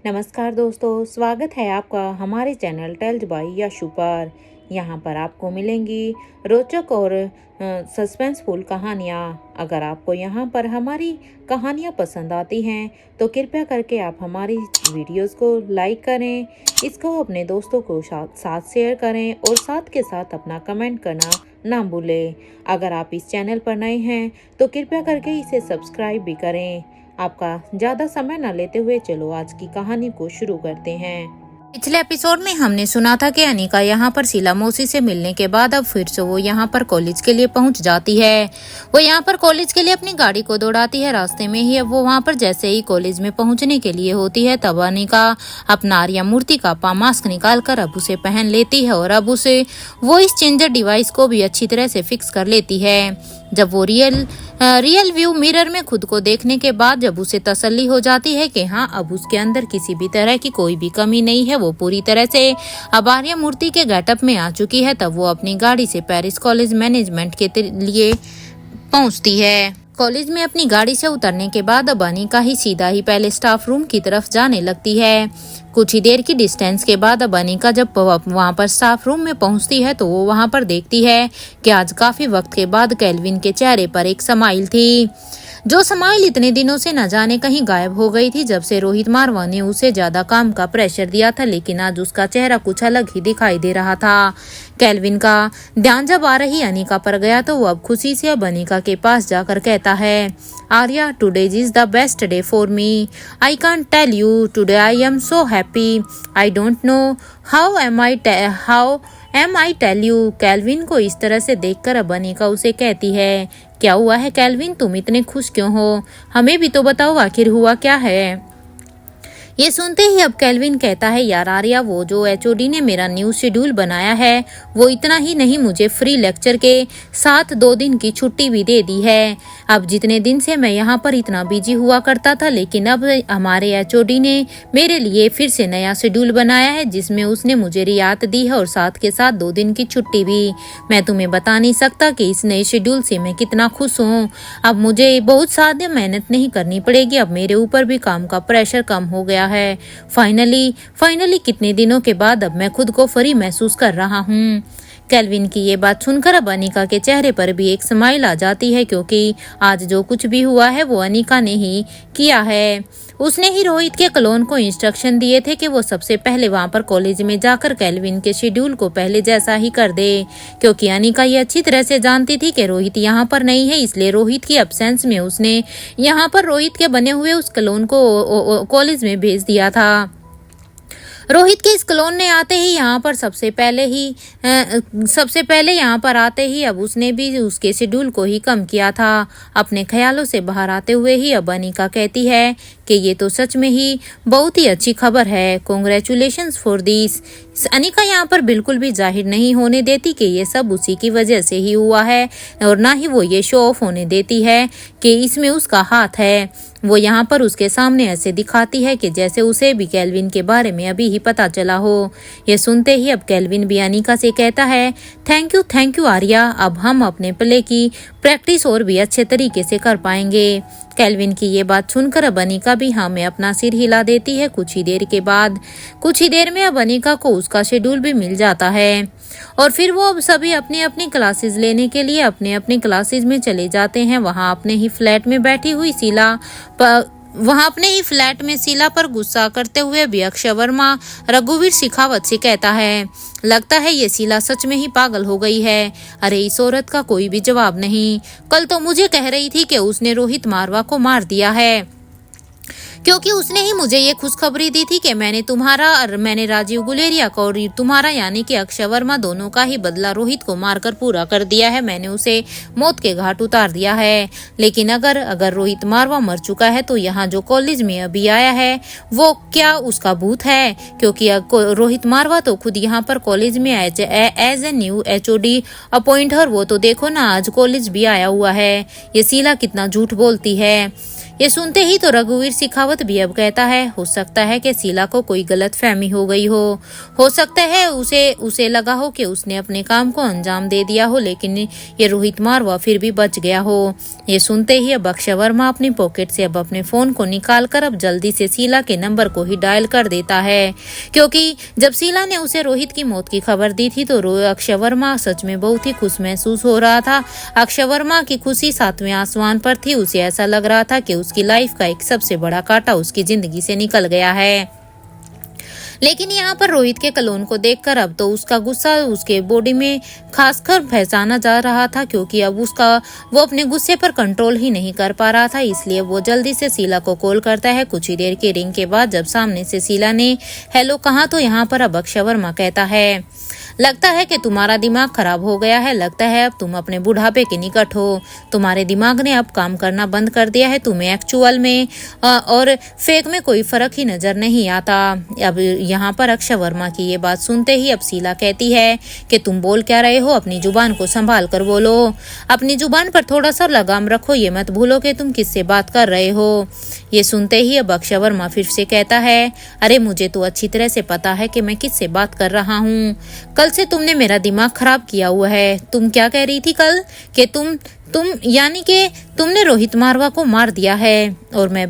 नमस्कार दोस्तों, स्वागत है आपका हमारे चैनल टेल्स बाय यशु पर। यहाँ पर आपको मिलेंगी रोचक और सस्पेंसफुल कहानियाँ। अगर आपको यहाँ पर हमारी कहानियाँ पसंद आती हैं तो कृपया करके आप हमारी वीडियोस को लाइक करें, इसको अपने दोस्तों को साथ शेयर करें और साथ के साथ अपना कमेंट करना ना भूलें। अगर आप इस चैनल पर नए हैं तो कृपया करके इसे सब्सक्राइब भी करें। आपका ज्यादा समय न लेते हुए चलो आज की कहानी को शुरू करते हैं। पिछले एपिसोड में हमने सुना था कि अनिका यहाँ पर शीला मौसी से मिलने के बाद अब फिर से वो यहाँ पर कॉलेज के लिए पहुँच जाती है। वो यहाँ पर कॉलेज के लिए अपनी गाड़ी को दौड़ाती है। रास्ते में ही अब वो वहाँ पर जैसे ही कॉलेज में पहुँचने के लिए होती है तब अनिका अपना आर्या मूर्ति का मास्क निकाल कर अब उसे पहन लेती है और अब उसे वो इस चेंजर डिवाइस को भी अच्छी तरह से फिक्स कर लेती है। जब वो रियल व्यू मिरर में खुद को देखने के बाद जब उसे तसल्ली हो जाती है कि हाँ अब उसके अंदर किसी भी तरह की कोई भी कमी नहीं है, वो पूरी तरह से अब आर्या मूर्ति के गेटअप में आ चुकी है, तब वो अपनी गाड़ी से पेरिस कॉलेज मैनेजमेंट के लिए पहुंचती है। कॉलेज में अपनी गाड़ी से उतरने के बाद अब अनिका ही सीधा ही पहले स्टाफ रूम की तरफ जाने लगती है। कुछ ही देर की डिस्टेंस के बाद अब अनिका जब वहां पर स्टाफ रूम में पहुंचती है तो वो वहां पर देखती है कि आज काफी वक्त के बाद केल्विन के चेहरे पर एक स्माइल थी, जो स्माइल इतने दिनों से न जाने कहीं गायब हो गई थी जब से रोहित मारवा ने उसे ज्यादा काम का प्रेशर दिया था। लेकिन आज उसका चेहरा कुछ अलग ही दिखाई दे रहा था। केल्विन का ध्यान जब आ रही अनिका पर गया तो वो अब खुशी से अब अनिका के पास जाकर कहता है, Arya, today is the best day for me. I can't tell you, today I am so happy. I don't know how am I tell you. Kelvin को इस तरह से देखकर अब अनिका उसे कहती है, क्या हुआ है केल्विन, तुम इतने खुश क्यों हो? हमें भी तो बताओ आखिर हुआ क्या है। ये सुनते ही अब केल्विन कहता है, यार आर्या, वो जो एचओडी ने मेरा न्यू शेड्यूल बनाया है वो इतना ही नहीं, मुझे फ्री लेक्चर के साथ 2 दिन की छुट्टी भी दे दी है। अब जितने दिन से मैं यहाँ पर इतना बिजी हुआ करता था, लेकिन अब हमारे एचओडी ने मेरे लिए फिर से नया शेड्यूल बनाया है जिसमें उसने मुझे रियायत दी है और साथ के साथ 2 दिन की छुट्टी भी। मैं तुम्हें बता नहीं सकता कि इस नए शेड्यूल से मैं कितना खुश हूँ। अब मुझे बहुत ज़्यादा मेहनत नहीं करनी पड़ेगी, अब मेरे ऊपर भी काम का प्रेशर कम हो गया है। फाइनली कितने दिनों के बाद अब मैं खुद को फ्री महसूस कर रहा हूँ। केल्विन की ये बात सुनकर अब अनिका के चेहरे पर भी एक स्माइल आ जाती है, क्योंकि आज जो कुछ भी हुआ है वो अनिका ने ही किया है। उसने ही रोहित के क्लोन को इंस्ट्रक्शन दिए थे कि वो सबसे पहले वहां पर कॉलेज में जाकर केल्विन के शेड्यूल को पहले जैसा ही कर दे, क्योंकि अनिका ये अच्छी तरह से जानती थी कि रोहित यहाँ पर नहीं है, इसलिए रोहित की एब्सेंस में उसने यहाँ पर रोहित के बने हुए उस क्लोन को कॉलेज में भेज दिया था। रोहित के इस क्लोन ने आते ही यहाँ पर सबसे पहले यहाँ पर आते ही अब उसने भी उसके शेड्यूल को ही कम किया था। अपने ख्यालों से बाहर आते हुए ही अब अनिका कहती है कि ये तो सच में ही बहुत ही अच्छी खबर है, कॉन्ग्रेचुलेशंस फॉर दिस। अनिका यहाँ पर बिल्कुल भी जाहिर नहीं होने देती कि ये सब उसी की वजह से ही हुआ है, और ना ही वो ये शो ऑफ होने देती है कि इसमें उसका हाथ है। वो यहाँ पर उसके सामने ऐसे दिखाती है कि जैसे उसे भी केल्विन के बारे में अभी ही पता चला हो। ये सुनते ही अब केल्विन भी अनिका से कहता है, थैंक यू आर्या, अब हम अपने प्ले की प्रैक्टिस और भी अच्छे तरीके से कर पाएंगे। केल्विन की ये बात सुनकर अब अनिका भी हाँ में अपना सिर हिला देती है। कुछ ही देर में अब अनिका को उसका शेड्यूल भी मिल जाता है और फिर वो अब सभी अपनी अपनी क्लासेस लेने के लिए अपने अपने क्लासेस में चले जाते हैं। वहाँ अपने ही फ्लैट में शीला पर गुस्सा करते हुए भी अक्षय वर्मा रघुवीर शेखावत से कहता है, लगता है ये शीला सच में ही पागल हो गई है। अरे इस औरत का कोई भी जवाब नहीं। कल तो मुझे कह रही थी कि उसने रोहित मारवा को मार दिया है, क्योंकि उसने ही मुझे ये खुशखबरी दी थी कि मैंने राजीव गुलेरिया को और तुम्हारा यानी कि अक्षय वर्मा दोनों का ही बदला रोहित को मारकर पूरा कर दिया है। मैंने उसे मौत के घाट उतार दिया है। लेकिन अगर रोहित मारवा मर चुका है तो यहाँ जो कॉलेज में अभी आया है वो क्या उसका भूत है? क्योंकि रोहित मारवा तो खुद यहाँ पर कॉलेज में as a new HOD appoint है। वो तो देखो ना, आज कॉलेज भी आया हुआ है। ये शीला कितना झूठ बोलती है। ये सुनते ही तो रघुवीर शेखावत भी अब कहता है, हो सकता है कि शीला को कोई गलत फहमी हो गई हो सकता है उसे लगा हो कि उसने अपने काम को अंजाम दे दिया हो, लेकिन ये रोहित मारवा फिर भी बच गया हो। ये सुनते ही अब अक्षय वर्मा अपनी पॉकेट से अब अपने फोन को निकालकर अब जल्दी से शीला के नंबर को ही डायल कर देता है, क्योंकि जब शीला ने उसे रोहित की मौत की खबर दी थी तो अक्षय वर्मा सच में बहुत ही खुश महसूस हो रहा था। अक्षय वर्मा की खुशी सातवें आसमान पर थी। उसे ऐसा लग रहा था कि उसकी लाइफ का एक सबसे बड़ा कांटा उसकी जिंदगी से निकल गया है। लेकिन यहाँ पर रोहित के क्लोन को देखकर अब तो उसका गुस्सा उसके बॉडी में खासकर फैसाना जा रहा था, क्योंकि अब वो अपने गुस्से पर कंट्रोल ही नहीं कर पा रहा था। इसलिए वो जल्दी से शीला को कॉल करता है। कुछ ही देर की रिंग के बाद जब सामने से शीला ने हेलो कहा तो यहाँ पर अब अक्षय वर्मा कहता है, लगता है कि तुम्हारा दिमाग खराब हो गया है, लगता है अब तुम अपने बुढ़ापे के निकट हो, तुम्हारे दिमाग ने अब काम करना बंद कर दिया है, तुम्हें एक्चुअल में और फेक में कोई फर्क ही नजर नहीं आता। अब यहाँ पर अक्षय वर्मा की ये बात सुनते ही अब शीला कहती है कि तुम बोल क्या रहे हो, अपनी जुबान को संभाल कर बोलो, अपनी जुबान पर थोड़ा सा लगाम रखो, ये मत भूलो कि तुम किससे बात कर रहे हो। ये सुनते ही अब अक्षय वर्मा फिर से कहता है, अरे मुझे तो अच्छी तरह से पता है कि मैं किससे बात कर रहा हूँ, कल से तुमने मेरा दिमाग खराब किया हुआ है। तुम क्या कह रही थी कल कि तुम यानी कि तुमने रोहित मारवा को मार दिया है, और मैं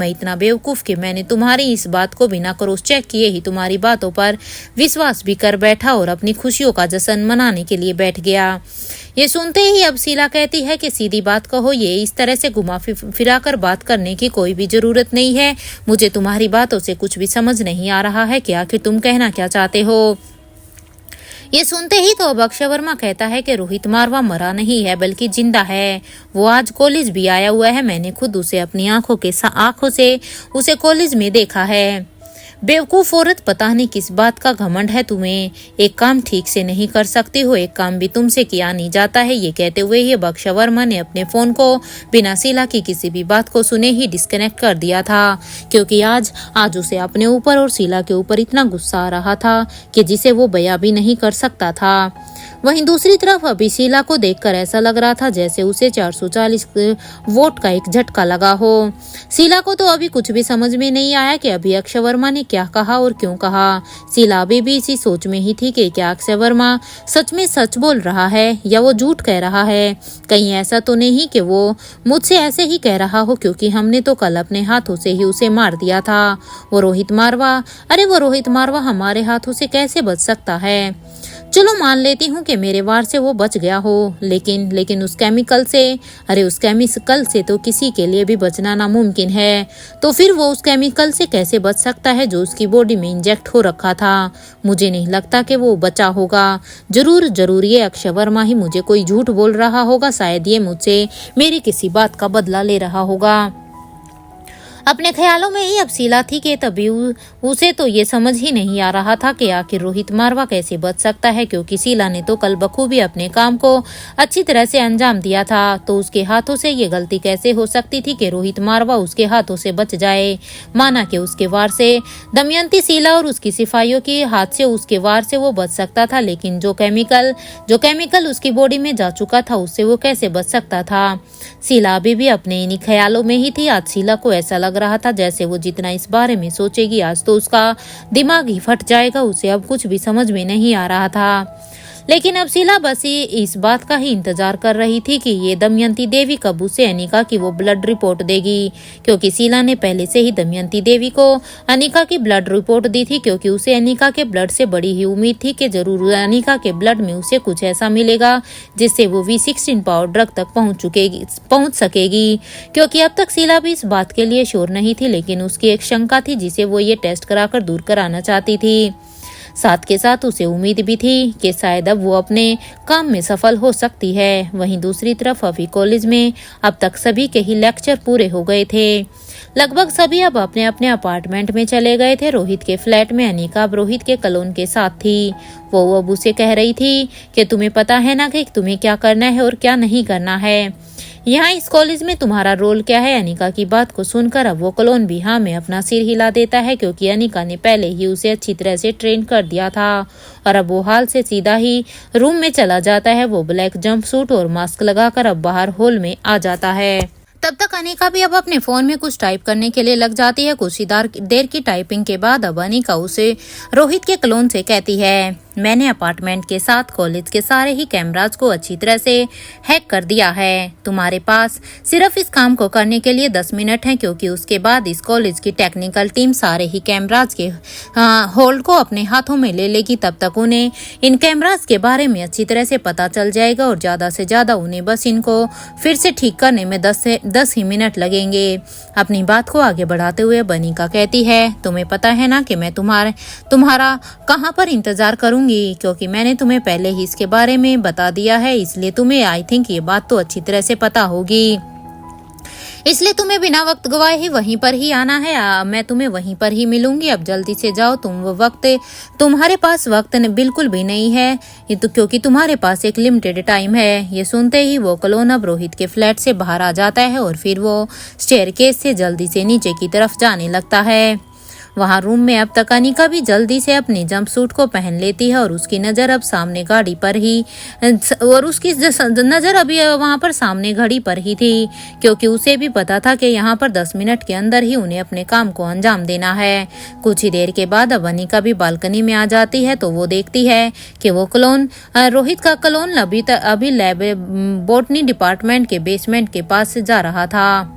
इतना बेवकूफ कि मैंने तुम्हारी इस बात को बिना क्रॉस चेक किए ही तुम्हारी बातों पर विश्वास भी कर बैठा और अपनी खुशियों का जश्न मनाने के लिए बैठ गया। ये सुनते ही अब शीला कहती है कि सीधी बात कहो, ये इस तरह से घुमा फिरा कर बात करने की कोई भी जरूरत नहीं है। मुझे तुम्हारी बातों से कुछ भी समझ नहीं आ रहा है कि आखिर तुम कहना क्या चाहते हो। ये सुनते ही तो अब अक्षय वर्मा कहता है कि रोहित मारवा मरा नहीं है बल्कि जिंदा है, वो आज कॉलेज भी आया हुआ है, मैंने खुद उसे अपनी आंखों से उसे कॉलेज में देखा है। बेवकूफ औरत, पता नहीं किस बात का घमंड है तुम्हें, एक काम ठीक से नहीं कर सकती हो, एक काम भी तुमसे किया नहीं जाता है। ये कहते हुए ही अक्षय वर्मा ने अपने फोन को बिना शीला की किसी भी बात को सुने ही डिस्कनेक्ट कर दिया था, क्योंकि आज उसे अपने ऊपर और शीला के ऊपर इतना गुस्सा आ रहा था कि जिसे वो बयां भी नहीं कर सकता था। वहीं दूसरी तरफ अभी शीला को देखकर ऐसा लग रहा था जैसे उसे 440 वोट का एक झटका लगा हो। शीला को तो अभी कुछ भी समझ में नहीं आया कि अभी अक्षय वर्मा ने क्या कहा और क्यों कहा। शीला अभी भी इसी सोच में ही थी कि क्या अक्षय वर्मा सच में सच बोल रहा है या वो झूठ कह रहा है। कहीं ऐसा तो नहीं कि वो मुझसे ऐसे ही कह रहा हो, क्योंकि हमने तो कल अपने हाथों से ही उसे मार दिया था। वो रोहित मारवा हमारे हाथों से कैसे बच सकता है। चलो मान लेती हूँ कि मेरे वार से वो बच गया हो, लेकिन उस केमिकल से तो किसी के लिए भी बचना नामुमकिन है। तो फिर वो उस केमिकल से कैसे बच सकता है जो उसकी बॉडी में इंजेक्ट हो रखा था। मुझे नहीं लगता कि वो बचा होगा। जरूर ये अक्षय वर्मा ही मुझे कोई झूठ बोल रहा होगा, शायद ये मुझसे मेरी किसी बात का बदला ले रहा होगा। अपने ख्यालों में ही अब शीला थी कि तभी उसे तो ये समझ ही नहीं आ रहा था कि आखिर रोहित मारवा कैसे बच सकता है, क्योंकि शीला ने तो कल बखूबी अपने काम को अच्छी तरह से अंजाम दिया था, तो उसके हाथों से ये गलती कैसे हो सकती थी कि रोहित मारवा उसके हाथों से बच जाए। माना कि उसके वार से दमयंती, शीला और उसकी सिपाहियों के हाथ से उसके वार से वो बच सकता था, लेकिन जो केमिकल उसकी बॉडी में जा चुका था उससे वो कैसे बच सकता था। शीला अभी भी अपने इन्हीं ख्यालों में ही थी। आज शीला को ऐसा लग रहा था जैसे वो जितना इस बारे में सोचेगी आज तो उसका दिमाग ही फट जाएगा। उसे अब कुछ भी समझ में नहीं आ रहा था। लेकिन अब शीला बस इस बात का ही इंतजार कर रही थी कि ये दमयंती देवी कब उसे अनिका की वो ब्लड रिपोर्ट देगी, क्योंकि शीला ने पहले से ही दमयंती देवी को अनिका की ब्लड रिपोर्ट दी थी, क्योंकि उसे अनिका के ब्लड से बड़ी ही उम्मीद थी कि जरूर अनिका के ब्लड में उसे कुछ ऐसा मिलेगा जिससे वो V16 पावर ड्रग तक पहुंच सकेगी। क्योंकि अब तक शीला भी इस बात के लिए श्योर नहीं थी, लेकिन उसकी एक शंका थी जिसे वो ये टेस्ट कराकर दूर कराना चाहती थी। साथ के साथ उसे उम्मीद भी थी कि शायद अब वो अपने काम में सफल हो सकती है। वहीं दूसरी तरफ अभी कॉलेज में अब तक सभी के ही लेक्चर पूरे हो गए थे। लगभग सभी अब अपने अपने अपार्टमेंट में चले गए थे। रोहित के फ्लैट में अनिका अब रोहित के क्लोन के साथ थी। वो अब उसे कह रही थी कि तुम्हें पता है ना कि तुम्हें क्या करना है और क्या नहीं करना है, यहाँ इस कॉलेज में तुम्हारा रोल क्या है। अनिका की बात को सुनकर अब वो क्लोन भी हाँ में अपना सिर हिला देता है, क्योंकि अनिका ने पहले ही उसे अच्छी तरह से ट्रेन कर दिया था और अब वो हाल से सीधा ही रूम में चला जाता है। वो ब्लैक जंपसूट और मास्क लगाकर अब बाहर हॉल में आ जाता है। तब तक अनिका भी अब अपने फोन में कुछ टाइप करने के लिए लग जाती है। कुछ ही देर की टाइपिंग के बाद अब अनिका उसे रोहित के क्लोन से कहती है, मैंने अपार्टमेंट के साथ कॉलेज के सारे ही कैमराज को अच्छी तरह से हैक कर दिया है। तुम्हारे पास सिर्फ इस काम को करने के लिए 10 मिनट हैं, क्योंकि उसके बाद इस कॉलेज की टेक्निकल टीम सारे ही कैमराज के होल्ड को अपने हाथों में ले लेगी। तब तक उन्हें इन कैमराज के बारे में अच्छी तरह से पता चल जाएगा और ज़्यादा से ज़्यादा उन्हें बस इनको फिर से ठीक करने में 10 ही मिनट लगेंगे। अपनी बात को आगे बढ़ाते हुए अनिका कहती है, तुम्हें पता है ना कि मैं तुम्हारा कहाँ पर इंतजार करूंगी, क्योंकि मैंने तुम्हें पहले ही इसके बारे में बता दिया है, इसलिए तुम्हें आई थिंक ये बात तो अच्छी तरह से पता होगी, इसलिए तुम्हें बिना वक्त गवाए ही वहीं पर ही आना है। मैं तुम्हें वहीं पर ही मिलूंगी। अब जल्दी से जाओ, तुम्हारे पास वक्त बिल्कुल भी नहीं है, ये तो क्योंकि तुम्हारे पास एक लिमिटेड टाइम है। ये सुनते ही वो क्लोन अब रोहित के फ्लैट से बाहर आ जाता है और फिर वो स्टेयरकेस से जल्दी से नीचे की तरफ जाने लगता है। वहाँ रूम में अब तक अनिका भी जल्दी से अपनी जंपसूट को पहन लेती है और उसकी नज़र अब सामने गाड़ी पर ही उसकी नज़र अभी वहाँ पर सामने घड़ी पर ही थी, क्योंकि उसे भी पता था कि यहाँ पर 10 मिनट के अंदर ही उन्हें अपने काम को अंजाम देना है। कुछ ही देर के बाद अब अनिका भी बालकनी में आ जाती है तो वो देखती है कि वो क्लोन रोहित का क्लोन अभी लैब बॉटनी डिपार्टमेंट के बेसमेंट के पास से जा रहा था।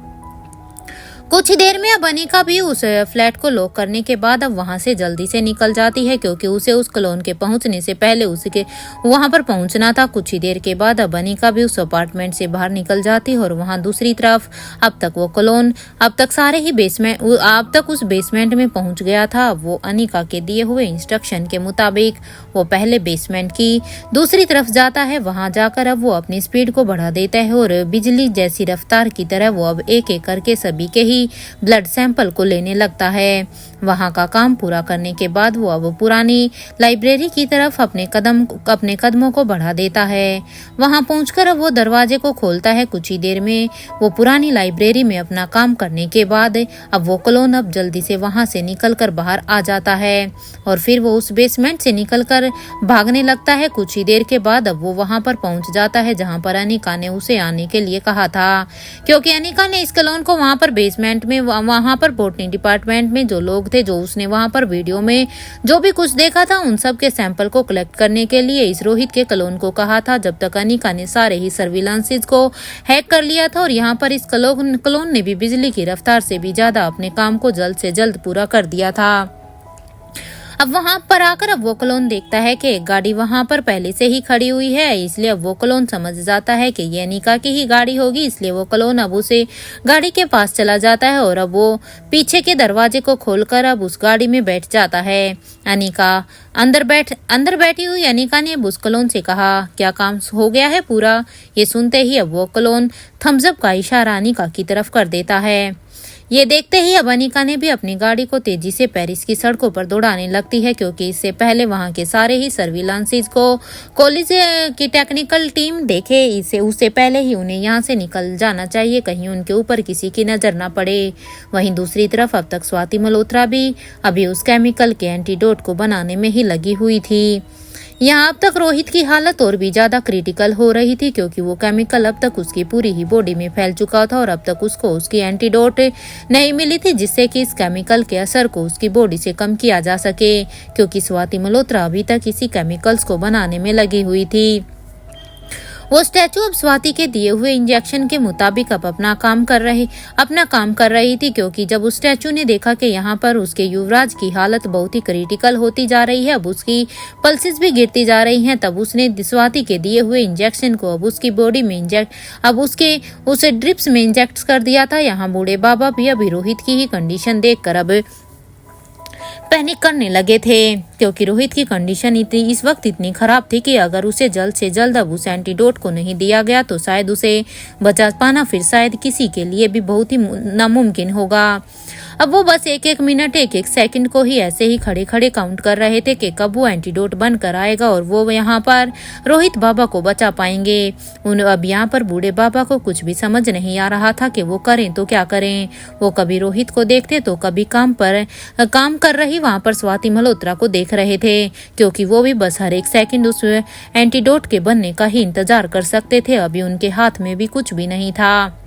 कुछ ही देर में अब अनिका भी उस फ्लैट को लॉक करने के बाद अब वहां से जल्दी से निकल जाती है, क्योंकि उसे उस क्लोन के पहुंचने से पहले उसके वहां पर पहुंचना था। कुछ ही देर के बाद अब अनिका भी उस अपार्टमेंट से बाहर निकल जाती है और वहां दूसरी तरफ अब तक वो क्लोन अब तक उस बेसमेंट में पहुंच गया था। वो अनिका के दिए हुए इंस्ट्रक्शन के मुताबिक वो पहले बेसमेंट की दूसरी तरफ जाता है। वहां जाकर अब वो अपनी स्पीड को बढ़ा देता है और बिजली जैसी रफ्तार की तरह वो अब एक एक करके सभी के ही ब्लड सैंपल को लेने लगता है। वहां का काम पूरा करने के बाद वो अब पुरानी लाइब्रेरी की तरफ अपने कदमों को बढ़ा देता है। वहां पहुंचकर अब वो दरवाजे को खोलता है। कुछ ही देर में वो पुरानी लाइब्रेरी में अपना काम करने के बाद अब वो क्लोन अब जल्दी से वहां से निकलकर बाहर आ जाता है और फिर वो उस बेसमेंट से निकलकर भागने लगता है। कुछ ही देर के बाद अब वो वहां पर पहुंच जाता है जहां पर अनिका ने उसे आने के लिए कहा था, क्योंकि अनिका ने इस क्लोन को वहां पर बेसमेंट में वहां पर बॉटनी डिपार्टमेंट में जो लोग थे, जो उसने वहां पर वीडियो में जो भी कुछ देखा था, उन सब के सैंपल को कलेक्ट करने के लिए इस रोहित के क्लोन को कहा था। जब तक अनिका ने सारे ही सर्विलांसेस को हैक कर लिया था और यहाँ पर इस क्लोन ने भी बिजली की रफ्तार से भी ज्यादा अपने काम को जल्द से जल्द पूरा कर दिया था। अब वहां पर आकर अब वो क्लोन देखता है कि एक गाड़ी वहां पर पहले से ही खड़ी हुई है, इसलिए अब वो क्लोन समझ जाता है कि ये अनिका की ही गाड़ी होगी। इसलिए वो क्लोन अब उसे गाड़ी के पास चला जाता है और अब वो पीछे के दरवाजे को खोलकर अब उस गाड़ी में बैठ जाता है। अनिका अंदर बैठी हुई अनिका ने अब उस क्लोन से कहा, क्या काम हो गया है पूरा? ये सुनते ही अब वो क्लोन थम्स अप का इशारा अनिका की तरफ कर देता है। ये देखते ही अब अनिका ने भी अपनी गाड़ी को तेजी से पेरिस की सड़कों पर दौड़ाने लगती है, क्योंकि इससे पहले वहां के सारे ही सर्विलांसेस को कॉलेज की टेक्निकल टीम देखे, उससे पहले ही उन्हें यहां से निकल जाना चाहिए, कहीं उनके ऊपर किसी की नजर ना पड़े। वहीं दूसरी तरफ अब तक स्वाति मल्होत्रा भी अभी उस केमिकल के एंटीडोट को बनाने में ही लगी हुई थी। यहाँ अब तक रोहित की हालत और भी ज्यादा क्रिटिकल हो रही थी, क्योंकि वो केमिकल अब तक उसकी पूरी ही बॉडी में फैल चुका था और अब तक उसको उसकी एंटीडोट नहीं मिली थी, जिससे कि इस केमिकल के असर को उसकी बॉडी से कम किया जा सके, क्योंकि स्वाति मल्होत्रा अभी तक इसी केमिकल्स को बनाने में लगी हुई थी। वो स्टैचू अब स्वाति के दिए हुए इंजेक्शन के मुताबिक अब अपना काम कर रही थी, क्योंकि जब उस स्टैचू ने देखा कि यहाँ पर उसके युवराज की हालत बहुत ही क्रिटिकल होती जा रही है, अब उसकी पल्सेस भी गिरती जा रही हैं, तब उसने स्वाति के दिए हुए इंजेक्शन को अब उसकी बॉडी में उसे ड्रिप्स में इंजेक्ट कर दिया था। यहाँ बूढ़े बाबा भी अभी रोहित की ही कंडीशन देखकर अब पैनिक करने लगे थे, क्योंकि रोहित की कंडीशन इस वक्त इतनी खराब थी कि अगर उसे जल्द से जल्द अब उस एंटीडोट को नहीं दिया गया तो शायद उसे बचा पाना फिर शायद किसी के लिए भी बहुत ही नामुमकिन होगा। अब वो बस एक एक मिनट एक एक सेकंड को ही ऐसे ही खड़े खड़े काउंट कर रहे थे कि कब वो एंटीडोट बनकर आएगा और वो यहाँ पर रोहित बाबा को बचा पाएंगे। अब यहाँ पर बूढ़े बाबा को कुछ भी समझ नहीं आ रहा था कि वो करें तो क्या करें। वो कभी रोहित को देखते तो कभी काम कर रही वहाँ पर स्वाति मल्होत्रा को देख रहे थे, क्योंकि वो भी बस हर एक सेकंड उस एंटीडोट के बनने का ही इंतजार कर सकते थे। अभी उनके हाथ में भी कुछ भी नहीं था।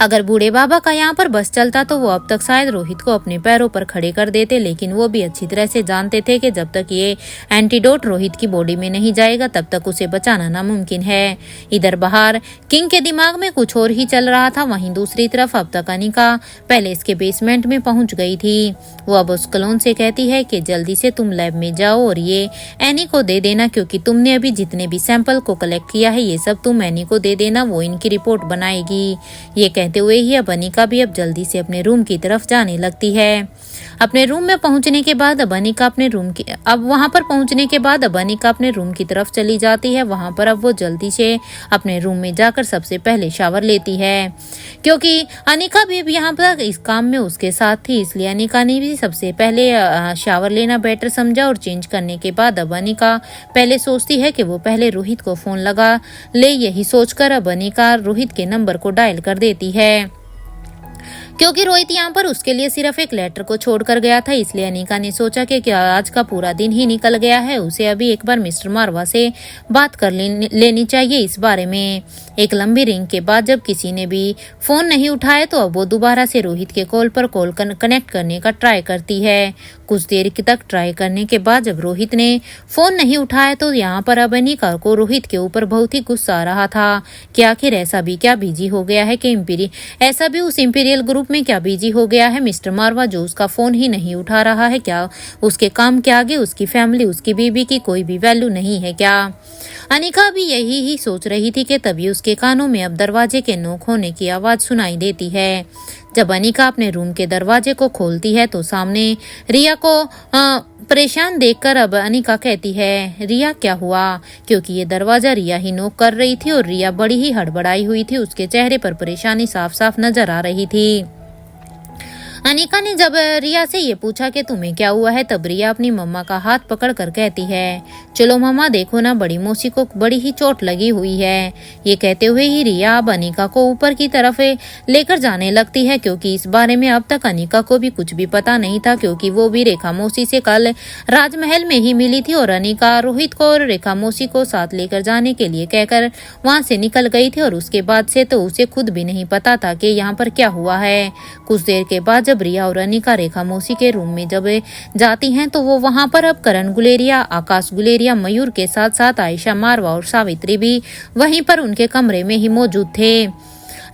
अगर बूढ़े बाबा का यहाँ पर बस चलता तो वो अब तक शायद रोहित को अपने पैरों पर खड़े कर देते, लेकिन वो भी अच्छी तरह से जानते थे कि जब तक ये एंटीडोट रोहित की बॉडी में नहीं जाएगा तब तक उसे बचाना नामुमकिन है। इधर बाहर किंग के दिमाग में कुछ और ही चल रहा था, वहीं दूसरी तरफ अब तक अनिका पहले इसके बेसमेंट में पहुंच गई थी। वो अब उस क्लोन से कहती है कि जल्दी से तुम लैब में जाओ और ये एनी को दे देना, क्योंकि तुमने अभी जितने भी सैंपल को कलेक्ट किया है ये सब तुम एनी को दे देना, वो इनकी रिपोर्ट बनाएगी। ये कहते हुए ही अब अनिका भी अब जल्दी से अपने रूम की तरफ जाने लगती है। अपने रूम में पहुंचने के बाद अब अनिका अपने रूम की तरफ चली जाती है। वहां पर अब वो जल्दी से अपने रूम में जाकर सबसे पहले शावर लेती है, क्योंकि अनिका भी यहाँ पर इस काम में उसके साथ थी, इसलिए अनिका ने भी सबसे पहले शावर लेना बेटर समझा। और चेंज करने के बाद अब अनिका पहले सोचती है कि वो पहले रोहित को फोन लगा ले। यही सोचकर अब अनिका रोहित के नंबर को डायल कर देती है, क्योंकि रोहित यहाँ पर उसके लिए सिर्फ एक लेटर को छोड़कर गया था। इसलिए अनिका ने सोचा कि क्या आज का पूरा दिन ही निकल गया है, उसे अभी एक बार मिस्टर मारवा से बात कर लेनी चाहिए इस बारे में। एक लंबी रिंग के बाद जब किसी ने भी फोन नहीं उठाया तो अब वो दोबारा से रोहित के कॉल कनेक्ट करने का ट्राई करती है। कुछ देर तक ट्राई करने के बाद जब रोहित ने फोन नहीं उठाया तो यहाँ पर अब अनिका को रोहित के ऊपर बहुत ही गुस्सा आ रहा था कि आखिर ऐसा भी क्या बिजी हो गया है कि ऐसा भी उस इंपीरियल ग्रुप में क्या बिजी हो गया है मिस्टर मारवा, जो उसका फोन ही नहीं उठा रहा है। क्या उसके काम के आगे उसकी फैमिली, उसकी बीबी की कोई भी वैल्यू नहीं है क्या? अनिका भी यही ही सोच रही थी कि तभी उसके कानों में अब दरवाजे के नोक होने की आवाज सुनाई देती है। जब अनिका अपने रूम के दरवाजे को खोलती है तो सामने रिया को परेशान देखकर अब अनिका कहती है, रिया क्या हुआ? क्योंकि ये दरवाजा रिया ही नोक कर रही थी और रिया बड़ी ही हड़बड़ाई हुई थी, उसके चेहरे पर परेशानी साफ साफ नजर आ रही थी। अनिका ने जब रिया से ये पूछा कि तुम्हें क्या हुआ है, तब रिया अपनी मम्मा का हाथ पकड़ कर कहती है, चलो मम्मा देखो ना, बड़ी मौसी को बड़ी ही चोट लगी हुई है। ये कहते हुए ही रिया अब अनिका को ऊपर की तरफ लेकर जाने लगती है, क्योंकि इस बारे में अब तक अनिका को भी कुछ भी पता नहीं था, क्योंकि वो भी रेखा मौसी से कल राजमहल में ही मिली थी और अनिका रोहित को और रेखा मौसी को साथ लेकर जाने के लिए कहकर वहां से निकल गई थी। और उसके बाद से तो उसे खुद भी नहीं पता था कि यहाँ पर क्या हुआ है। कुछ देर के बाद जब रिया और अनिका रेखा मौसी के रूम में जब जाती हैं तो वो वहां पर अब करण गुलेरिया, आकाश गुलेरिया, मयूर के साथ साथ आयशा मारवा और सावित्री भी वहीं पर उनके कमरे में ही मौजूद थे।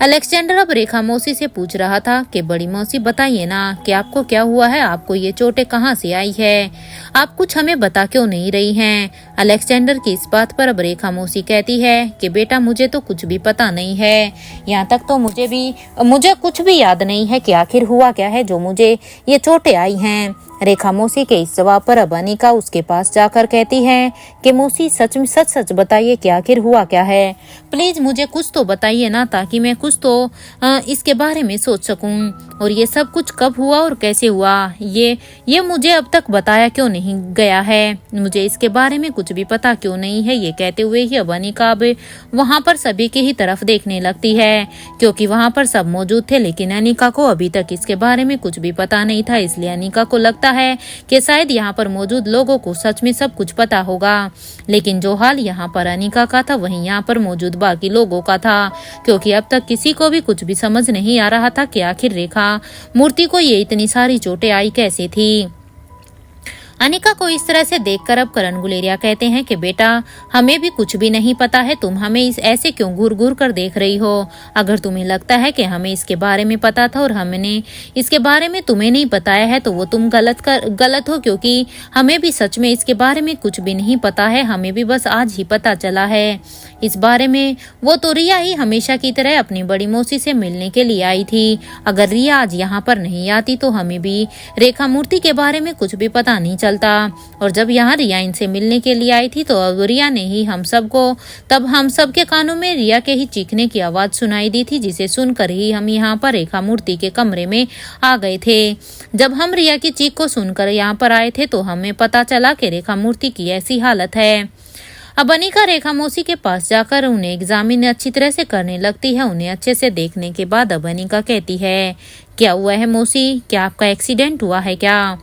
अलेक्जेंडर अब रेखा मौसी से पूछ रहा था कि बड़ी मौसी बताइए ना कि आपको क्या हुआ है, आपको ये चोटें कहाँ से आई है, आप कुछ हमें बता क्यों नहीं रही हैं? अलेक्जेंडर की इस बात पर अब रेखा मौसी कहती है कि बेटा मुझे तो कुछ भी पता नहीं है, यहाँ तक तो मुझे कुछ भी याद नहीं है कि आखिर हुआ क्या है जो मुझे ये चोटें आई हैं। रेखा मौसी के इस जवाब पर अब अनिका उसके पास जाकर कहती है कि मौसी सच बताइए कि आखिर हुआ क्या है, प्लीज मुझे कुछ तो बताइए ना, ताकि मैं कुछ तो इसके बारे में सोच सकूं। और ये सब कुछ कब हुआ और कैसे हुआ, ये मुझे अब तक बताया क्यों नहीं गया है, मुझे इसके बारे में कुछ भी पता क्यों नहीं है। ये कहते हुए ही अब अनिका अब वहां पर सभी की ही तरफ देखने लगती है, क्योंकि वहां पर सब मौजूद थे, लेकिन अनिका को अभी तक इसके बारे में कुछ भी पता नहीं था। इसलिए अनिका को लगता है कि शायद यहाँ पर मौजूद लोगों को सच में सब कुछ पता होगा, लेकिन जो हाल यहाँ पर अनिका का था वहीं यहाँ पर मौजूद बाकी लोगों का था, क्योंकि अब तक किसी को भी कुछ भी समझ नहीं आ रहा था कि आखिर रेखा मूर्ति को ये इतनी सारी चोटें आई कैसे थी। अनिका को इस तरह से देखकर अब करण गुलेरिया कहते हैं कि बेटा हमें भी कुछ भी नहीं पता है, तुम हमें इस ऐसे क्यों घूर घूर कर देख रही हो? अगर तुम्हें लगता है कि हमें इसके बारे में पता था और हमने इसके बारे में तुम्हें नहीं बताया है तो वो तुम गलत हो, क्योंकि हमें भी सच में इसके बारे में कुछ भी नहीं पता है, हमें भी बस आज ही पता चला है इस बारे में। वो तो रिया ही हमेशा की तरह अपनी बड़ी मौसी से मिलने के लिए आई थी, अगर रिया आज यहाँ पर नहीं आती तो हमें भी रेखा मूर्ति के बारे में कुछ भी पता नहीं चलता। और जब यहाँ रिया इनसे मिलने के लिए आई थी तो अब रिया ने ही हम सब के कानों में रिया के ही चीखने की आवाज सुनाई दी थी, जिसे सुनकर ही हम यहाँ पर रेखा मूर्ति के कमरे में आ गए थे। जब हम रिया की चीख को सुनकर यहाँ पर आए थे तो हमें पता चला कि रेखा मूर्ति की ऐसी हालत है। अब अनिका रेखा मौसी के पास जाकर उन्हें एग्जामिन अच्छी तरह से करने लगती है। उन्हें अच्छे से देखने के बाद अब अनिका कहती है, क्या हुआ है मौसी, क्या आपका एक्सीडेंट हुआ है क्या?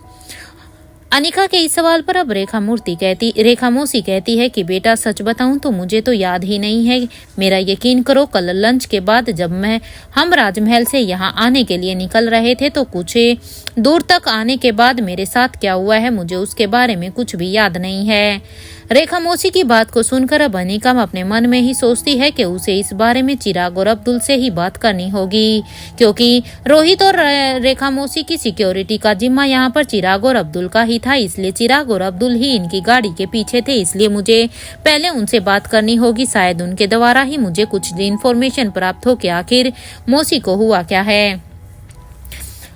अनिका के इस सवाल पर अब रेखा मौसी कहती है कि बेटा सच बताऊं तो मुझे तो याद ही नहीं है। मेरा यकीन करो, कल लंच के बाद जब हम राजमहल से यहाँ आने के लिए निकल रहे थे तो कुछ दूर तक आने के बाद मेरे साथ क्या हुआ है मुझे उसके बारे में कुछ भी याद नहीं है। रेखा मौसी की बात को सुनकर अब अनिका अपने मन में ही सोचती है कि उसे इस बारे में चिराग और अब्दुल से ही बात करनी होगी, क्योंकि रोहित और रेखा मौसी की सिक्योरिटी का जिम्मा यहाँ पर चिराग और अब्दुल का ही था। इसलिए चिराग और अब्दुल ही इनकी गाड़ी के पीछे थे, इसलिए मुझे पहले उनसे बात करनी होगी। शायद उनके द्वारा ही मुझे कुछ इन्फॉर्मेशन प्राप्त हो कि आखिर मौसी को हुआ क्या है।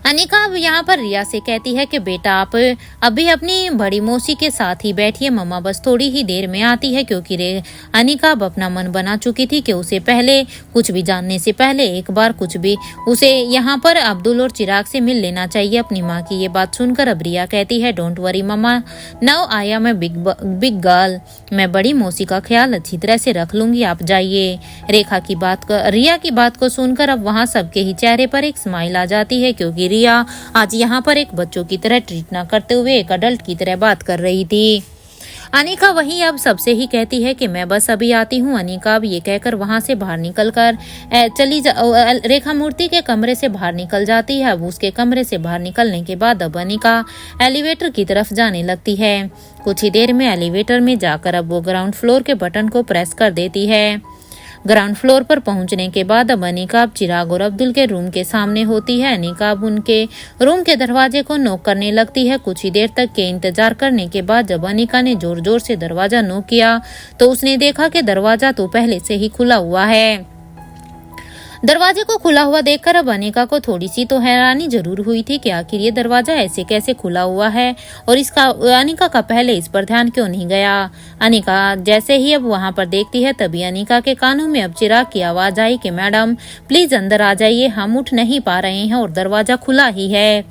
अनिका अब यहाँ पर रिया से कहती है कि बेटा आप अभी अपनी बड़ी मौसी के साथ ही बैठिए, मम्मा बस थोड़ी ही देर में आती है, क्योंकि अनिका अब अपना मन बना चुकी थी कि उसे पहले कुछ भी जानने से पहले एक बार कुछ भी उसे यहाँ पर अब्दुल और चिराग से मिल लेना चाहिए। अपनी माँ की ये बात सुनकर अब रिया कहती है don't worry mamma, now I am a big girl, मैं बड़ी मौसी का ख्याल अच्छी तरह से रख लूंगी, आप जाइए। रिया की बात को सुनकर अब वहाँ सबके ही चेहरे पर एक स्माइल आ जाती है, क्योंकि रिया आज यहाँ पर एक बच्चों की तरह ट्रीट ना करते हुए एक अडल्ट की तरह बात कर रही थी। अनिका वहीं अब सबसे ही कहती है कि मैं बस अभी आती हूँ। अनिका अब ये कहकर वहां से बाहर निकलकर रेखा मूर्ति के कमरे से बाहर निकल जाती है। अब उसके कमरे से बाहर निकलने के बाद अब अनिका एलिवेटर की तरफ जाने लगती है। कुछ ही देर में एलिवेटर में जाकर अब वो ग्राउंड फ्लोर के बटन को प्रेस कर देती है। ग्राउंड फ्लोर पर पहुंचने के बाद अब अनिका अब चिराग और अब्दुल के रूम के सामने होती है। अनिका अब उनके रूम के दरवाजे को नॉक करने लगती है। कुछ ही देर तक के इंतजार करने के बाद जब अनिका ने जोर जोर से दरवाजा नॉक किया तो उसने देखा कि दरवाजा तो पहले से ही खुला हुआ है। दरवाजे को खुला हुआ देखकर अब अनिका को थोड़ी सी तो हैरानी जरूर हुई थी कि आखिर ये दरवाजा ऐसे कैसे खुला हुआ है और अनिका का पहले इस पर ध्यान क्यों नहीं गया। अनिका जैसे ही अब वहां पर देखती है तभी अनिका के कानों में अब चिराग की आवाज आई कि मैडम प्लीज अंदर आ जाइए, हम उठ नहीं पा रहे हैं और दरवाजा खुला ही है।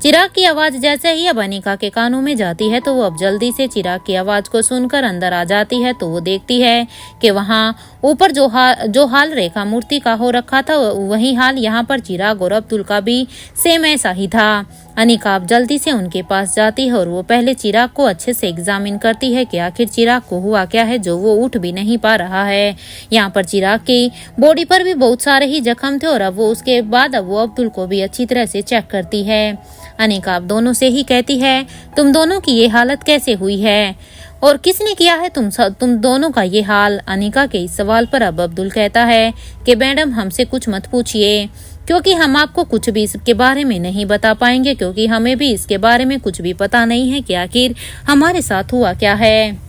चिराग की आवाज जैसे ही अब अनिका के कानों में जाती है तो वो अब जल्दी से चिराग की आवाज को सुनकर अंदर आ जाती है। तो वो देखती है कि वहाँ ऊपर जो हाल रेखा मूर्ति का हो रखा था वही हाल यहाँ पर चिराग और अब्दुल का भी सेम ऐसा ही था। अनिका अब जल्दी से उनके पास जाती है और वो पहले चिराग को अच्छे से एग्जामिन करती है कि आखिर चिराग को हुआ क्या है जो वो उठ भी नहीं पा रहा है। यहाँ पर चिराग की बॉडी पर भी बहुत सारे ही जख्म थे और अब वो उसके बाद अब वो अब्दुल को भी अच्छी तरह से चेक करती है। अनिका अब दोनों से ही कहती है तुम दोनों की ये हालत कैसे हुई है और किसने किया है तुम दोनों का ये हाल। अनिका के इस सवाल पर अब अब्दुल कहता है कि मैडम हमसे कुछ मत पूछिए, क्योंकि हम आपको कुछ भी इसके बारे में नहीं बता पाएंगे, क्योंकि हमें भी इसके बारे में कुछ भी पता नहीं है कि आखिर हमारे साथ हुआ क्या है।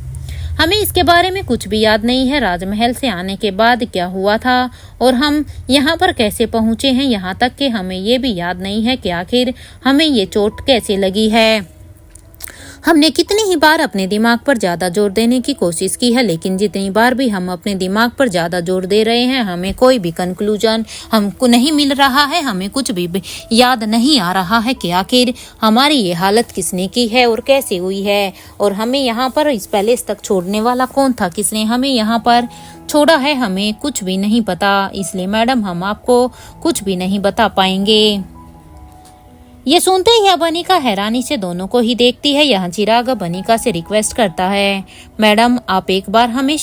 हमें इसके बारे में कुछ भी याद नहीं है, राजमहल से आने के बाद क्या हुआ था और हम यहाँ पर कैसे पहुँचे हैं। यहाँ तक कि हमें ये भी याद नहीं है कि आखिर हमें ये चोट कैसे लगी है। हमने कितनी ही बार अपने दिमाग पर ज्यादा जोर देने की कोशिश की है, लेकिन जितनी बार भी हम अपने दिमाग पर ज्यादा जोर दे रहे हैं हमें कोई भी कंक्लूजन हमको नहीं मिल रहा है। हमें कुछ भी याद नहीं आ रहा है कि आखिर हमारी ये हालत किसने की है और कैसे हुई है और हमें यहाँ पर इस पैलेस तक छोड़ने वाला कौन था, किसने हमें यहाँ पर छोड़ा है, हमें कुछ भी नहीं पता। इसलिए मैडम हम आपको कुछ भी नहीं बता पाएंगे। ये सुनते ही अब अनिका हैरानी से दोनों को ही देखती है। यहाँ चिराग अब अनिका से रिक्वेस्ट करता है मैडम आप एक बार हमारे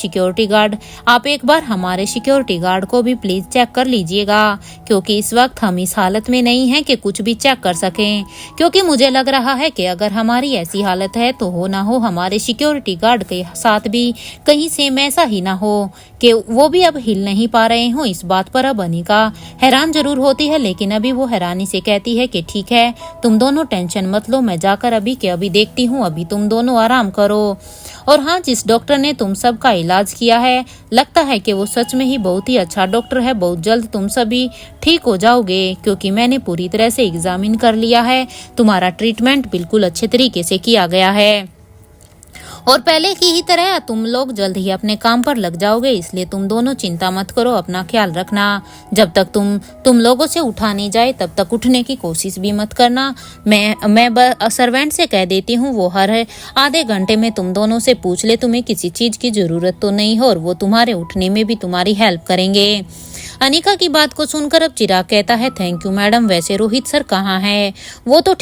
सिक्योरिटी गार्ड को भी प्लीज चेक कर लीजिएगा, क्योंकि इस वक्त हम इस हालत में नहीं हैं कि कुछ भी चेक कर सकें। क्योंकि मुझे लग रहा है कि अगर हमारी ऐसी हालत है तो हो ना हो हमारे सिक्योरिटी गार्ड के साथ भी कहीं सेम ऐसा ही ना हो कि वो भी अब हिल नहीं पा रहे हो। इस बात पर अब अनिका हैरान जरूर होती है, लेकिन अभी वो हैरानी से कहती है कि ठीक है तुम दोनों टेंशन मत लो, मैं जाकर अभी के अभी देखती हूँ, अभी तुम दोनों आराम करो। और हाँ, जिस डॉक्टर ने तुम सबका इलाज किया है लगता है कि वो सच में ही बहुत ही अच्छा डॉक्टर है। बहुत जल्द तुम सभी ठीक हो जाओगे, क्योंकि मैंने पूरी तरह से एग्जामिन कर लिया है, तुम्हारा ट्रीटमेंट बिल्कुल अच्छे तरीके से किया गया है और पहले की ही तरह तुम लोग जल्द ही अपने काम पर लग जाओगे। इसलिए तुम दोनों चिंता मत करो, अपना ख्याल रखना। जब तक तुम लोगों से उठा नहीं जाए तब तक उठने की कोशिश भी मत करना। मैं सर्वेंट से कह देती हूँ वो हर आधे घंटे में तुम दोनों से पूछ ले तुम्हें किसी चीज की जरूरत तो नहीं हो, और वो तुम्हारे उठने में भी तुम्हारी हेल्प करेंगे। अनिका की बात को सुनकर अब चिराग कहता है, थैंक यू मैडम। वैसे रोहित सर कहाँ है? वो तो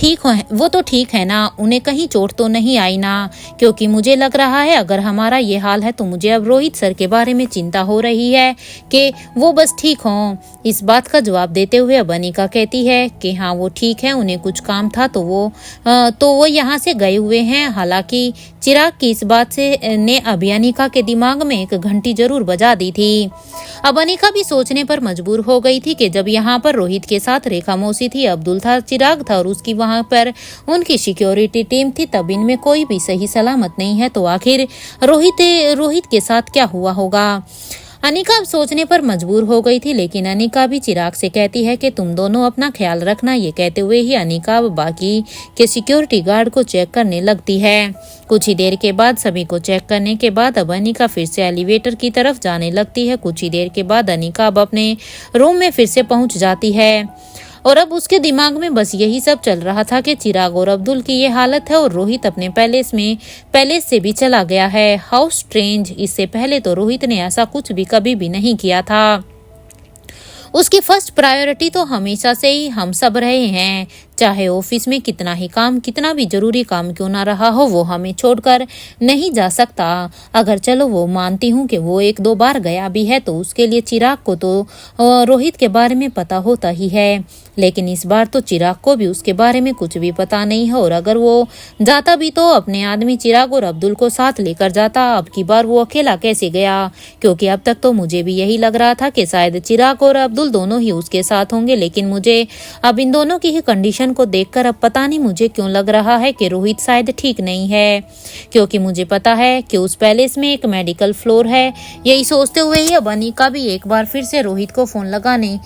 ठीक है ना, उन्हें कहीं चोट तो नहीं आई ना? क्योंकि मुझे लग रहा है अगर हमारा ये हाल है तो मुझे अब रोहित सर के बारे में चिंता हो रही है कि वो बस ठीक हों। इस बात का जवाब देते हुए अब अनिका कहती है कि हाँ वो ठीक है, उन्हें कुछ काम था तो वो यहाँ से गए हुए हैं। हालांकि चिराग की इस बात से ने अभी अनिका के दिमाग में एक घंटी जरूर बजा दी थी। अब अनिका भी सोचने पर मजबूर हो गई थी कि जब यहाँ पर रोहित के साथ रेखा मौसी थी, अब्दुल था, चिराग था और उसकी वहाँ पर उनकी सिक्योरिटी टीम थी, तब इनमें कोई भी सही सलामत नहीं है, तो आखिर रोहित के साथ क्या हुआ होगा? अनिका अब सोचने पर मजबूर हो गई थी। लेकिन अनिका भी चिराग से कहती है कि तुम दोनों अपना ख्याल रखना। ये कहते हुए ही अनिका अब बाकी के सिक्योरिटी गार्ड को चेक करने लगती है। कुछ ही देर के बाद सभी को चेक करने के बाद अब अनिका फिर से एलिवेटर की तरफ जाने लगती है। कुछ ही देर के बाद अनिका अब अपने रूम में फिर से पहुंच जाती है और अब उसके दिमाग में बस यही सब चल रहा था कि चिराग और अब्दुल की ये हालत है और रोहित अपने पैलेस से भी चला गया है। हाउ स्ट्रेंज, इससे पहले तो रोहित ने ऐसा कुछ भी कभी भी नहीं किया था। उसकी फर्स्ट प्रायोरिटी तो हमेशा से ही हम सब रहे हैं, चाहे ऑफिस में कितना भी जरूरी काम क्यों ना रहा हो, वो हमें छोड़कर नहीं जा सकता। अगर चलो वो मानती हूँ कि वो 1-2 बार गया भी है तो उसके लिए चिराग को तो रोहित के बारे में पता होता ही है, लेकिन इस बार तो चिराग को भी उसके बारे में कुछ भी पता नहीं है। और अगर वो जाता भी तो अपने आदमी चिराग और अब्दुल को साथ लेकर जाता। अब की बार वो अकेला कैसे गया? क्योंकि अब तक तो मुझे भी यही लग रहा था कि शायद चिराग और अब्दुल दोनों ही उसके साथ होंगे, लेकिन मुझे अब इन दोनों की ही कंडीशन को देखकर अब पता नहीं मुझे क्यों लग रहा है कि रोहित शायद ठीक नहीं है, क्योंकि मुझे पता है कि उस पैलेस में एक मेडिकल फ्लोर है। यही सोचते हुए ही अब अनिका भी एक बार फिर से रोहित को फोन लगाने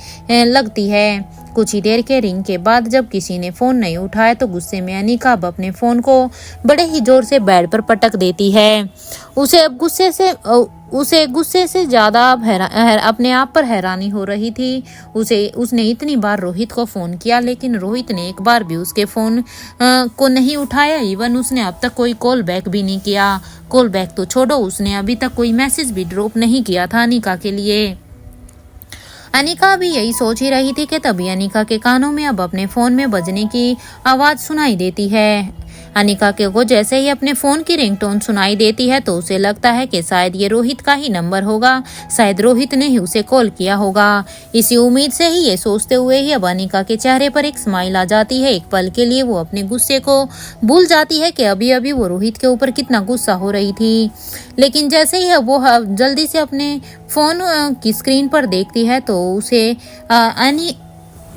लगती है। कुछ ही देर के रिंग के बाद जब किसी ने फोन नहीं उठाया तो गुस्से में अनिका अब अपने फोन को बड़े ही जोर से बेड पर पटक देती है। उसे गुस्से से ज्यादा अब अपने आप पर हैरानी हो रही थी। उसने इतनी बार रोहित को फोन किया, लेकिन रोहित ने एक बार भी उसके फोन को नहीं उठाया। इवन उसने अब तक कोई कॉल बैक भी नहीं किया। कॉल बैक तो छोड़ो, उसने अभी तक कोई मैसेज भी ड्रॉप नहीं किया था अनिका के लिए। अनिका भी यही सोच ही रही थी कि तभी अनिका के कानों में अब अपने फोन में बजने की आवाज सुनाई देती है। अनिका को जैसे ही अपने फोन की रिंगटोन सुनाई देती है तो उसे लगता है कि शायद ये रोहित का ही नंबर होगा, शायद रोहित ने ही उसे कॉल किया होगा। इसी उम्मीद से ही ये सोचते हुए ही अब अनिका के चेहरे पर एक स्माइल आ जाती है। एक पल के लिए वो अपने गुस्से को भूल जाती है कि अभी अभी वो रोहित के ऊपर कितना गुस्सा हो रही थी। लेकिन जैसे ही वो जल्दी से अपने फोन की स्क्रीन पर देखती है तो उसे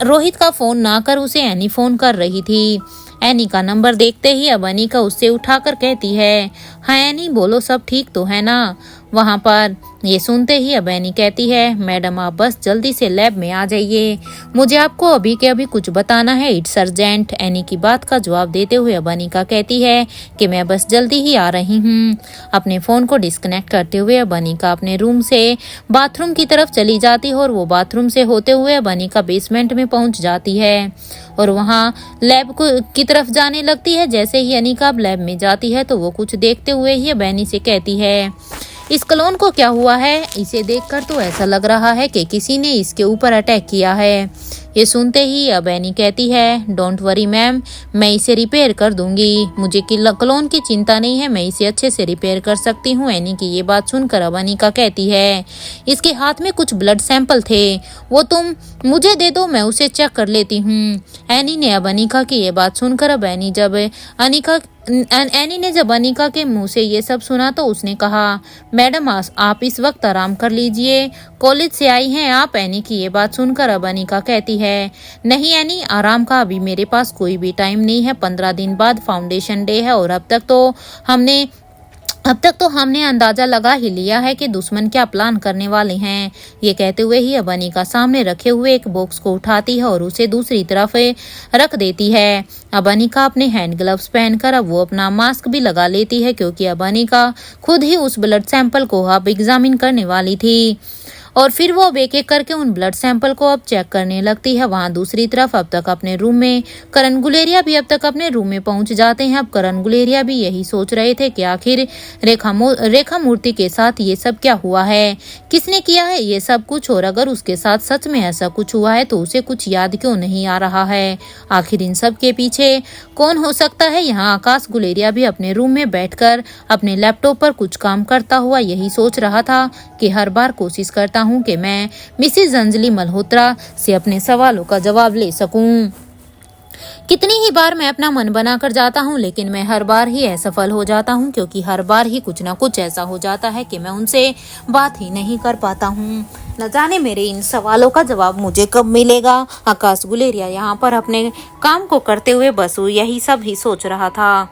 रोहित का फोन ना कर उसे एनी फोन कर रही थी। एनी का नंबर देखते ही अब अनिका उससे उठाकर कहती है, हाँ एनी बोलो, सब ठीक तो है ना वहाँ पर? ये सुनते ही अब एनी कहती है, मैडम आप बस जल्दी से लैब में आ जाइए, मुझे आपको अभी के अभी कुछ बताना है, इट्स अर्जेंट। एनी की बात का जवाब देते हुए अब अनिका कहती है कि मैं बस जल्दी ही आ रही हूँ। अपने फोन को डिस्कनेक्ट करते हुए अब अनिका अपने रूम से बाथरूम की तरफ चली जाती है और वो बाथरूम से होते हुए अब अनिका बेसमेंट में पहुंच जाती है और वहाँ लैब की तरफ जाने लगती है। जैसे ही अनिका अब लैब में जाती है तो वो कुछ देखते हुए ही अब एनी से कहती है, इस क्लोन को क्या हुआ है? इसे देखकर तो ऐसा लग रहा है कि किसी ने इसके ऊपर अटैक किया है। ये सुनते ही अब एनी कहती है, डोंट वरी मैम, मैं इसे रिपेयर कर दूंगी, मुझे क्लोन की चिंता नहीं है, मैं इसे अच्छे से रिपेयर कर सकती हूँ। एनी की ये बात सुनकर अब अनिका कहती है, इसके हाथ में कुछ ब्लड सैंपल थे, वो तुम मुझे दे दो, मैं उसे चेक कर लेती हूँ। एनी ने अब अनिका की ये बात सुनकर अब एनी ने जब अनिका के मुंह से ये सब सुना तो उसने कहा, मैडम आप इस वक्त आराम कर लीजिए, कॉलेज से आई हैं आप? एनी की ये बात सुनकर अब अनिका कहती है, नहीं एनी, आराम का अभी मेरे पास कोई भी टाइम नहीं है, 15 दिन बाद फाउंडेशन डे है और अब तक तो हमने अंदाजा लगा ही लिया है कि दुश्मन क्या प्लान करने वाले हैं। ये कहते हुए ही अब अनिका सामने रखे हुए एक बॉक्स को उठाती है और उसे दूसरी तरफ रख देती है। अब अनिका अपने हैंड ग्लव्स पहनकर अब वो अपना मास्क भी लगा लेती है, क्योंकि अब अनिका खुद ही उस ब्लड सैंपल को अब एग्जामिन करने वाली थी। और फिर वो अब एक एक करके उन ब्लड सैंपल को अब चेक करने लगती है। वहाँ दूसरी तरफ अब तक अपने रूम में करण गुलेरिया भी अब तक अपने रूम में पहुंच जाते हैं। अब करण गुलेरिया भी यही सोच रहे थे कि आखिर रेखा मूर्ति के साथ ये सब क्या हुआ है, किसने किया है ये सब कुछ, और अगर उसके साथ सच में ऐसा कुछ हुआ है तो उसे कुछ याद क्यों नहीं आ रहा है। आखिर इन सब के पीछे कौन हो सकता है। यहाँ आकाश गुलेरिया भी अपने रूम में बैठकर अपने लैपटॉप पर कुछ काम करता हुआ यही सोच रहा था कि हर बार कोशिश करता हूँ कि मैं मिसेज अंजलि मल्होत्रा से अपने सवालों का जवाब ले सकूं। कितनी ही बार मैं अपना मन बनाकर जाता हूँ, लेकिन मैं हर बार ही असफल हो जाता हूँ, क्योंकि हर बार ही कुछ ना कुछ ऐसा हो जाता है कि मैं उनसे बात ही नहीं कर पाता हूँ। न जाने मेरे इन सवालों का जवाब मुझे कब मिलेगा। आकाश गुलेरिया यहाँ पर अपने काम को करते हुए बस यही सब ही सोच रहा था।